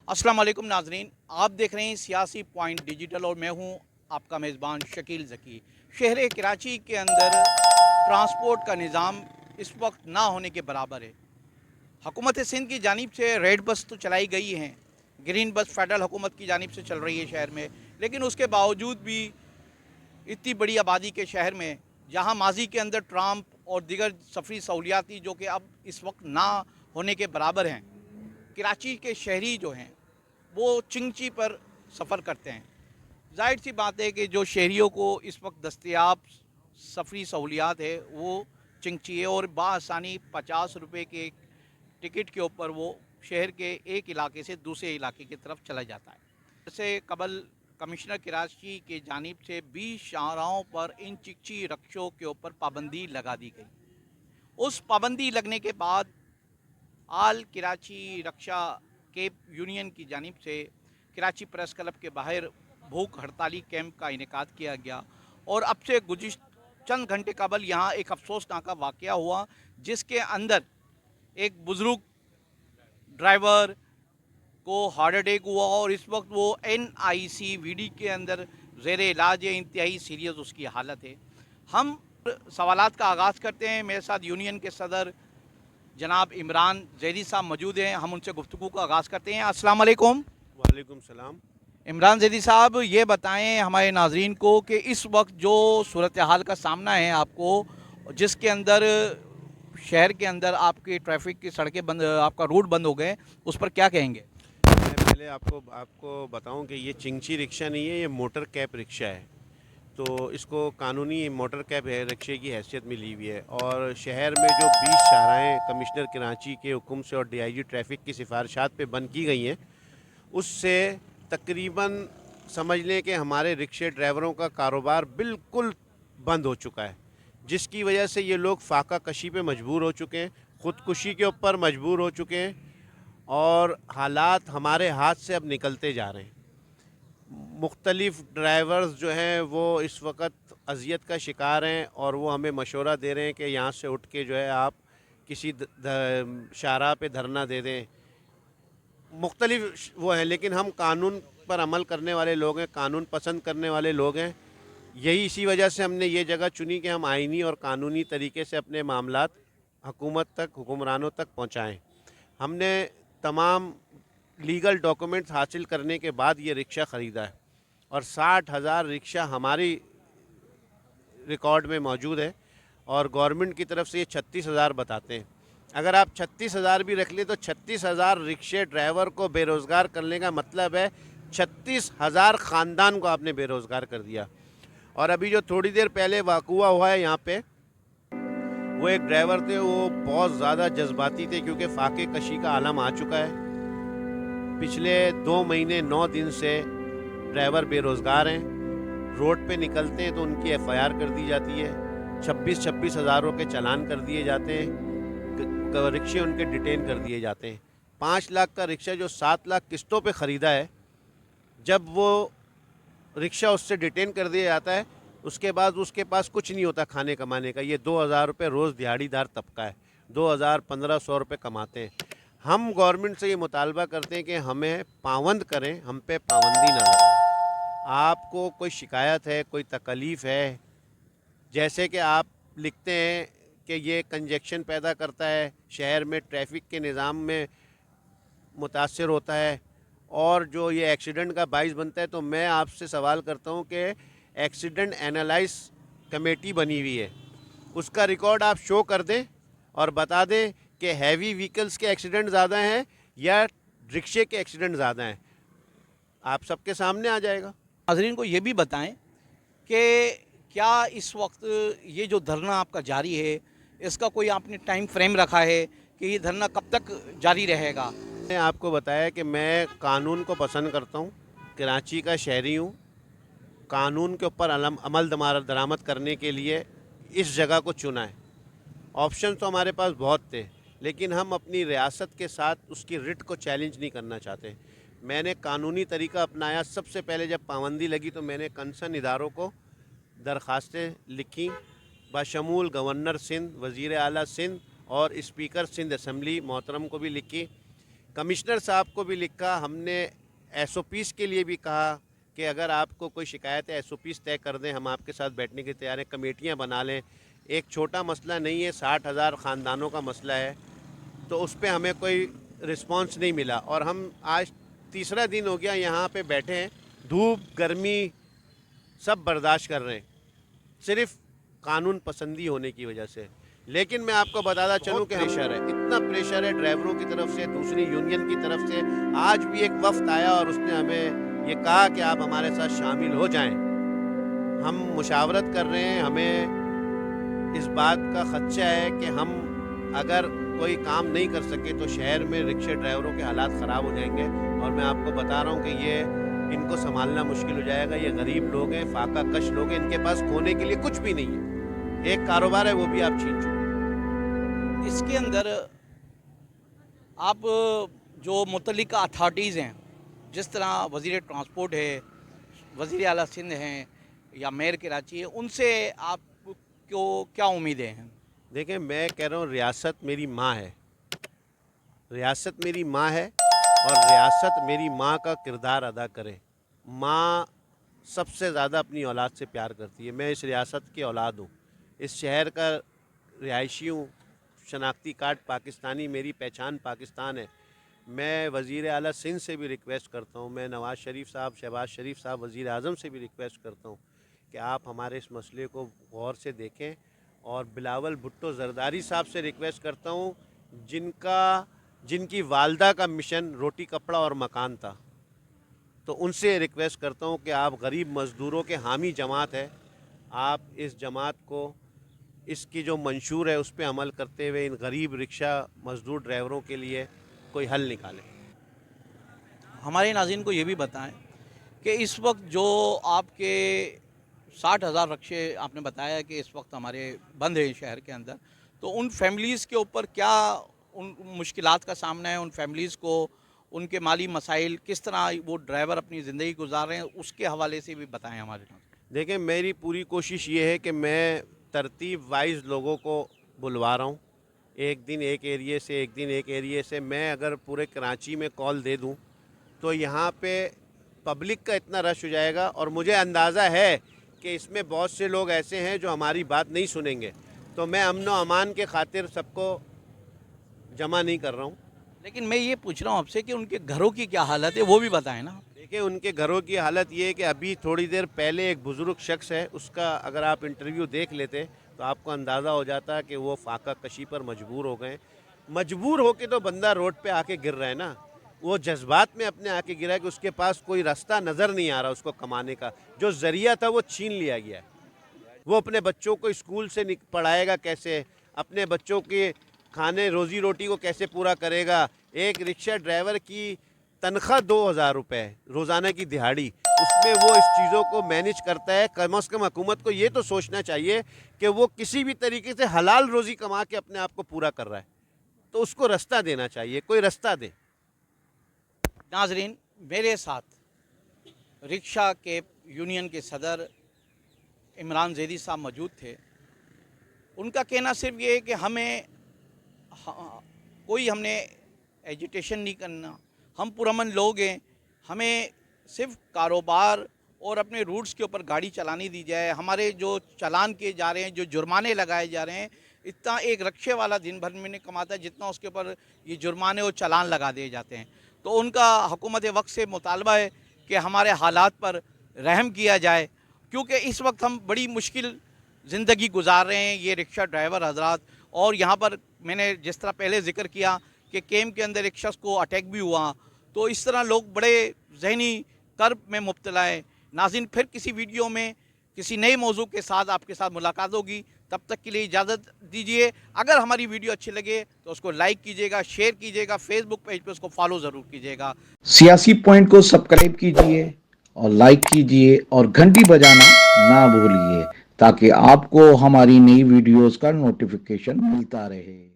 अस्सलाम वालेकुम नाजरीन, आप देख रहे हैं सियासी पॉइंट डिजिटल और मैं हूं आपका मेज़बान शकील ज़की। शहर कराची के अंदर ट्रांसपोर्ट का निज़ाम इस वक्त ना होने के बराबर है। हुकूमत सिंध की जानिब से रेड बस तो चलाई गई हैं, ग्रीन बस फेडरल हुकूमत की जानिब से चल रही है शहर में, लेकिन उसके बावजूद भी इतनी बड़ी आबादी के शहर में, जहाँ माजी के अंदर ट्राम और दीगर सफरी सहूलियाती जो कि अब इस वक्त ना होने के बराबर हैं, कराची के शहरी जो हैं वो चिंगची पर सफ़र करते हैं। जाहिर सी बात है कि जो शहरियों को इस वक्त दस्तयाब सफरी सहूलियात है वो चिंगची है और बआसानी 50 रुपये के टिकट के ऊपर वो शहर के एक इलाके से दूसरे इलाके की तरफ चला जाता है। जैसे कबल कमिश्नर कराची की जानिब से 20 शाहराहों पर इन चिंगची रक्शों के ऊपर पाबंदी लगा दी गई। उस पाबंदी लगने के बाद आल कराची रक्षा केप यूनियन की जानिब से कराची प्रेस क्लब के बाहर भूख हड़ताली कैंप का इनेकाद किया गया और अब से गुज़िश्ता चंद घंटे कबल यहाँ एक अफसोसनाक वाक़या हुआ, जिसके अंदर एक बुज़ुर्ग ड्राइवर को हार्ट अटैक हुआ और इस वक्त वो NICVD के अंदर ज़ेर इलाज है। इंतहाई सीरियस उसकी हालत है। हम सवालात का आगाज़ करते हैं। मेरे साथ यूनियन के सदर जनाब इमरान जैदी साहब मौजूद हैं। हम उनसे गुफ्तगू का आगाज़ करते हैं। अस्सलाम वालेकुम। वालेकुम सलाम। इमरान जैदी साहब, ये बताएं हमारे नाजरीन को कि इस वक्त जो सूरत हाल का सामना है आपको, जिसके अंदर शहर के अंदर आपकी ट्रैफिक की सड़कें बंद, आपका रूट बंद हो गए, उस पर क्या कहेंगे? मैं पहले आपको बताऊं कि ये चिंगची रिक्शा नहीं है, ये मोटर कैब रिक्शा है। तो इसको कानूनी मोटर कैब है रिक्शे की हैसियत मिली हुई है और शहर में जो 20 शाहराएँ कमिश्नर कराची के हुक्म से और DIG ट्रैफिक की सिफारिशात पे बंद की गई हैं, उससे तकरीबन समझ लें कि हमारे रिक्शे ड्राइवरों का कारोबार बिल्कुल बंद हो चुका है, जिसकी वजह से ये लोग फाका कशी पे मजबूर हो चुके हैं, ख़ुदकुशी के ऊपर मजबूर हो चुके हैं और हालात हमारे हाथ से अब निकलते जा रहे हैं। मुख्तलिफ़ ड्राइवर्स जो हैं वो इस वक्त अज़ियत का शिकार हैं और वो हमें मशवरा दे रहे हैं कि यहाँ से उठ के जो है आप किसी शाहराह पे धरना दे दें। मुख्तलिफ वो हैं, लेकिन हम कानून पर अमल करने वाले लोग हैं, कानून पसंद करने वाले लोग हैं। यही इसी वजह से हमने ये जगह चुनी कि हम आइनी और कानूनी तरीके से अपने मामलात हुकूमत तक, हुक्मरानों तक पहुँचाएँ। हमने तमाम लीगल डॉक्यूमेंट्स हासिल करने के बाद ये रिक्शा ख़रीदा है और 60,000 रिक्शा हमारी रिकॉर्ड में मौजूद है और गवर्नमेंट की तरफ से ये 36,000 बताते हैं। अगर आप 36,000 भी रख लें तो 36,000 रिक्शे ड्राइवर को बेरोज़गार करने का मतलब है 36,000 ख़ानदान को आपने बेरोज़गार कर दिया। और अभी जो थोड़ी देर पहले वाक़ुआ हुआ है यहाँ पे, वो एक ड्राइवर थे, वो बहुत ज़्यादा जज्बाती थे क्योंकि फाके कशी का आलम आ चुका है। पिछले 2 महीने 9 दिन से ड्राइवर बेरोज़गार हैं। रोड पे निकलते हैं तो उनकी FIR कर दी जाती है, 26-26 हज़ार रुपये चालान कर दिए जाते हैं, रिक्शे उनके डिटेन कर दिए जाते हैं। 5 लाख का रिक्शा जो 7 लाख किस्तों पे ख़रीदा है, जब वो रिक्शा उससे डिटेन कर दिया जाता है, उसके बाद उसके पास कुछ नहीं होता खाने कमाने का। ये 2,000 रुपये रोज़ दिहाड़ीदार तबका है, 2,000-1,500 रुपये कमाते हैं। हम गवर्नमेंट से ये मुतालबा करते हैं कि हमें पाबंद करें, हम पे पाबंदी ना लगाएं। आपको कोई शिकायत है, कोई तकलीफ़ है, जैसे कि आप लिखते हैं कि ये कंजेक्शन पैदा करता है, शहर में ट्रैफिक के निज़ाम में मुतासर होता है और जो ये एक्सीडेंट का बाइस बनता है, तो मैं आपसे सवाल करता हूँ कि एक्सीडेंट एनालाइज कमेटी बनी हुई है, उसका रिकॉर्ड आप शो कर दें और बता दें कि हैवी व्हीकल्स के एक्सीडेंट ज़्यादा हैं या रिक्शे के एक्सीडेंट ज़्यादा हैं। आप सबके सामने आ जाएगा। नाजरीन को ये भी बताएं कि क्या इस वक्त ये जो धरना आपका जारी है, इसका कोई आपने टाइम फ्रेम रखा है कि ये धरना कब तक जारी रहेगा? मैंने आपको बताया कि मैं कानून को पसंद करता हूँ, कराची का शहरी हूँ। कानून के ऊपर अमल दरामद करने के लिए इस जगह को चुना है। ऑप्शन तो हमारे पास बहुत थे, लेकिन हम अपनी रियासत के साथ उसकी रिट को चैलेंज नहीं करना चाहते। मैंने कानूनी तरीका अपनाया। सबसे पहले जब पाबंदी लगी तो मैंने कंसर्न इदारों को दरख्वास्तें लिखी, बशमूल गवर्नर सिंध, वज़ीर आला सिंध और स्पीकर सिंध असम्बली मोहतरम को भी लिखी کمشنر صاحب کو بھی لکھا, ہم نے ایس او پیز کے لیے بھی کہا کہ اگر آپ کو کوئی شکایت ہے ایس او پیز طے کر دیں, ہم آپ کے ساتھ بیٹھنے کے تیار ہیں, کمیٹیاں بنا لیں. ایک چھوٹا مسئلہ نہیں ہے, 60,000 خاندانوں کا مسئلہ ہے, تو اس پہ ہمیں کوئی رسپانس نہیں ملا. اور ہم آج تیسرا دن ہو گیا یہاں پہ بیٹھے ہیں, دھوپ گرمی سب برداشت کر رہے ہیں, صرف قانون پسندی ہونے کی وجہ سے. لیکن میں آپ کو بتاتا چلوں کہ پریشر ہے, اتنا پریشر ہے ڈرائیوروں کی طرف سے, دوسری یونین کی طرف سے. آج بھی ایک وفد آیا اور اس نے ہمیں یہ کہا کہ آپ ہمارے ساتھ شامل ہو جائیں. ہم مشاورت کر رہے ہیں, ہمیں اس بات کا خدشہ ہے کہ ہم اگر کوئی کام نہیں کر سکے تو شہر میں رکشے ڈرائیوروں کے حالات خراب ہو جائیں گے. اور میں آپ کو بتا رہا ہوں کہ یہ ان کو سنبھالنا مشکل ہو جائے گا. یہ غریب لوگ ہیں, فاقہ کش لوگ ہیں, ان کے پاس کھونے کے لیے کچھ بھی نہیں ہے. ایک کاروبار ہے وہ بھی آپ چھین چکے. اس کے اندر آپ جو متعلقہ اتھارٹیز ہیں, جس طرح وزیر ٹرانسپورٹ ہے, وزیر اعلیٰ سندھ ہیں یا میئر کراچی ہے, ان سے آپ کو کیا امیدیں ہیں؟ دیکھیں, میں کہہ رہا ہوں ریاست میری ماں ہے, ریاست میری ماں ہے, اور ریاست میری ماں کا کردار ادا کرے. ماں سب سے زیادہ اپنی اولاد سے پیار کرتی ہے. میں اس ریاست کی اولاد ہوں, اس شہر کا رہائشی ہوں, شناختی کارڈ پاکستانی, میری پہچان پاکستان ہے. میں وزیر اعلیٰ سندھ سے بھی ریکویسٹ کرتا ہوں, میں نواز شریف صاحب, شہباز شریف صاحب وزیر اعظم سے بھی ریکویسٹ کرتا ہوں کہ آپ ہمارے اس مسئلے کو غور سے دیکھیں. اور بلاول بھٹو زرداری صاحب سے ریکویسٹ کرتا ہوں جن کی والدہ کا مشن روٹی کپڑا اور مکان تھا, تو ان سے ریکویسٹ کرتا ہوں کہ آپ غریب مزدوروں کے حامی جماعت ہے, آپ اس جماعت کو اس کی جو منشور ہے اس پہ عمل کرتے ہوئے ان غریب رکشہ مزدور ڈرائیوروں کے لیے کوئی حل نکالیں. ہمارے ناظرین کو یہ بھی بتائیں کہ اس وقت جو آپ کے 60,000 رکشے آپ نے بتایا کہ اس وقت ہمارے بند ہیں شہر کے اندر, تو ان فیملیز کے اوپر کیا ان مشکلات کا سامنا ہے؟ ان فیملیز کو ان کے مالی مسائل کس طرح وہ ڈرائیور اپنی زندگی گزار رہے ہیں, اس کے حوالے سے بھی بتائیں ہمارے ناظرین. دیکھیں, میری پوری کوشش یہ ہے کہ میں ترتیب وائز لوگوں کو بلوا رہا ہوں, ایک دن ایک ایریے سے, ایک دن ایک ایریے سے. میں اگر پورے کراچی میں کال دے دوں تو یہاں پہ پبلک کا اتنا رش ہو جائے گا, اور مجھے اندازہ ہے کہ اس میں بہت سے لوگ ایسے ہیں جو ہماری بات نہیں سنیں گے. تو میں امن و امان کے خاطر سب کو جمع نہیں کر رہا ہوں. لیکن میں یہ پوچھ رہا ہوں آپ سے کہ ان کے گھروں کی کیا حالت ہے, وہ بھی بتائیں نا. دیکھیں, ان کے گھروں کی حالت یہ ہے کہ ابھی تھوڑی دیر پہلے ایک بزرگ شخص ہے, اس کا اگر آپ انٹرویو دیکھ لیتے تو آپ کو اندازہ ہو جاتا کہ وہ فاقہ کشی پر مجبور ہو گئے. مجبور ہو کے تو بندہ روڈ پہ آ کے گر رہا ہے نا, وہ جذبات میں اپنے آ کے گرا ہے کہ اس کے پاس کوئی راستہ نظر نہیں آ رہا اس کو کمانے کا. جو ذریعہ تھا وہ چھین لیا گیا ہے. وہ اپنے بچوں کو اسکول سے پڑھائے گا کیسے, اپنے بچوں کے کھانے روزی روٹی کو کیسے پورا کرے گا. ایک رکشہ ڈرائیور کی تنخواہ 2,000 روپے روزانہ کی دہاڑی, اس میں وہ اس چیزوں کو مینیج کرتا ہے. کم از کم حکومت کو یہ تو سوچنا چاہیے کہ وہ کسی بھی طریقے سے حلال روزی کما کے اپنے آپ کو پورا کر رہا ہے, تو اس کو راستہ دینا چاہیے, کوئی راستہ دے. ناظرین, میرے ساتھ رکشہ کے یونین کے صدر عمران زیدی صاحب موجود تھے. ان کا کہنا صرف یہ ہے کہ ہم نے ایجیٹیشن نہیں کرنا, ہم پرامن لوگ ہیں, ہمیں صرف کاروبار اور اپنے روٹس کے اوپر گاڑی چلانی دی جائے. ہمارے جو چلان کیے جا رہے ہیں, جو جرمانے لگائے جا رہے ہیں, اتنا ایک رکشے والا دن بھر میں نہیں کماتا جتنا اس کے اوپر یہ جرمانے اور چلان لگا دیے جاتے ہیں. تو ان کا حکومت وقت سے مطالبہ ہے کہ ہمارے حالات پر رحم کیا جائے, کیونکہ اس وقت ہم بڑی مشکل زندگی گزار رہے ہیں یہ رکشہ ڈرائیور حضرات. اور یہاں پر میں نے جس طرح پہلے ذکر کیا کہ کیمپ کے اندر ایک شخص کو اٹیک بھی ہوا, تو اس طرح لوگ بڑے ذہنی کرب میں مبتلا ہے. ناظرین, پھر کسی ویڈیو میں کسی نئے موضوع کے ساتھ آپ کے ساتھ ملاقات ہوگی. تب تک کے لیے اجازت دیجیے. اگر ہماری ویڈیو اچھی لگے تو اس کو لائک کیجیے گا, شیئر کیجیے گا, فیس بک پیج پہ اس کو فالو ضرور کیجیے گا. سیاسی پوائنٹ کو سبسکرائب کیجیے اور لائک کیجیے اور گھنٹی بجانا نہ بھولیے تاکہ آپ کو ہماری نئی ویڈیوز کا نوٹیفیکیشن ملتا رہے.